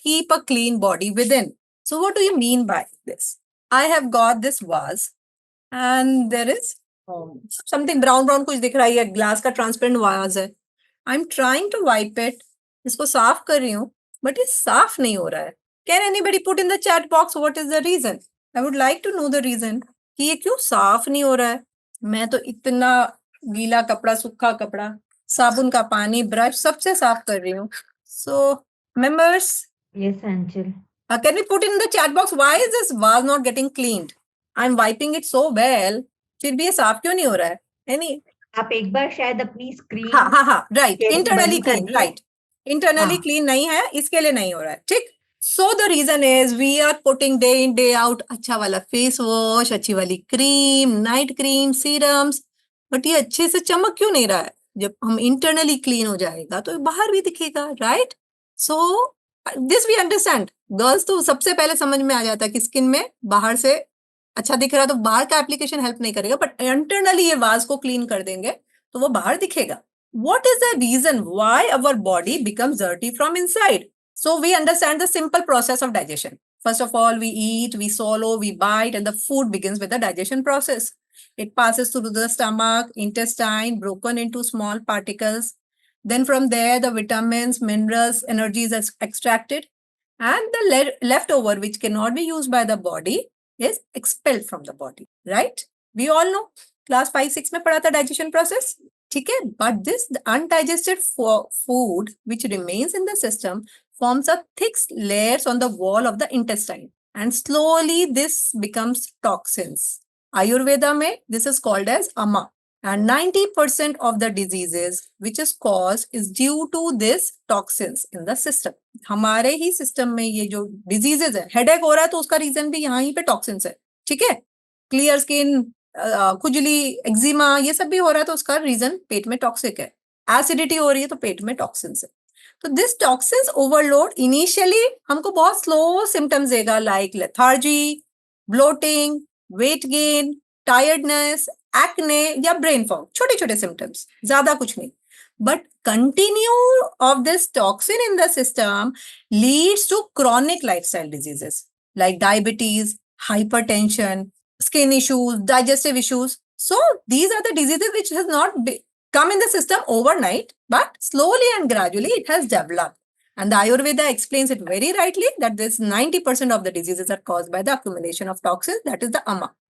keep a clean body within. So what do you mean by this? I have got this vase and there is something brown कुछ दिख रहा है, glass का transparent vase है. I'm trying to wipe it. इसको साफ कर रही हूँ, but ये साफ नहीं हो रहा है. Can anybody put in the chat box what is the reason? I would like to know the reason कि ये क्यों साफ नहीं हो रहा है. मैं तो इतना गीला कपड़ा, सूखा कपड़ा, साबुन का पानी, ब्रश सबसे साफ कर रही हूँ. So members, Yes, Anchal. can we put in the chat box why is this vase not getting cleaned? I'm wiping it so well. फिर भी ये साफ क्यों नहीं हो रहा है? Any? आप एक बार शायद अपनी स्क्रीन हाँ, right. sharing Internally बंद कर clean, दो. right. Internally हाँ. clean नहीं है, इसके लिए नहीं हो रहा है, ठीक? So the reason is we are putting day in day out अच्छा वाला face wash, अच्छी वाली cream, night cream, serums, but ये अच्छे से चमक क्यों नहीं रहा है? जब हम internally clean हो जाएगा तो बाहर भी दिखेगा, right? So this we understand. Girls तो सबसे पहले समझ में आ जाता है कि स्किन में बाहर से अच्छा दिख रहा है तो बाहर का एप्लीकेशन हेल्प नहीं करेगा, बट इंटरनली ये वाज को क्लीन कर देंगे तो वो बाहर दिखेगा. What is the reason why our body becomes dirty from inside? So we understand the simple process of digestion. First of all, we eat, we swallow, we bite, and the food begins with the digestion process. It passes through the stomach, intestine, broken into small particles. Then from there, the vitamins, minerals, energies are extracted. And the leftover, which cannot be used by the body, is expelled from the body, right? We all know. Class 5-6 में पढ़ा था digestion process. ठीक है? But this undigested food, which remains in the system, forms a thick layers on the wall of the intestine. And slowly this becomes toxins. Ayurveda में, this is called as ama. And 90% of the diseases which is caused is due to this toxins in the system. हमारे ही system में ये जो diseases है, headache हो रहा है तो उसका रीजन भी यहाँ ही पे टॉक्सिन्स है, ठीक है? क्लियर स्किन, खुजली, एक्जिमा, ये सब भी हो रहा है तो उसका रीजन पेट में टॉक्सिक है. एसिडिटी हो रही है तो पेट में टॉक्सिन्स है. तो दिस टॉक्सिन्स ओवरलोड इनिशियली हमको बहुत स्लो सिम्टम्स देगा, like lethargy, bloating, weight gain, tiredness, acne या ब्रेन फॉग. छोटे छोटे सिम्टम्स, ज्यादा कुछ नहीं. But continue of this toxin in the system leads to chronic lifestyle diseases like diabetes, hypertension, skin issues, digestive issues. So these are the diseases which has not come in the system overnight, but slowly and gradually it has developed. And the Ayurveda explains it very rightly that this 90% of the diseases are caused by the accumulation of toxins, that is the ama.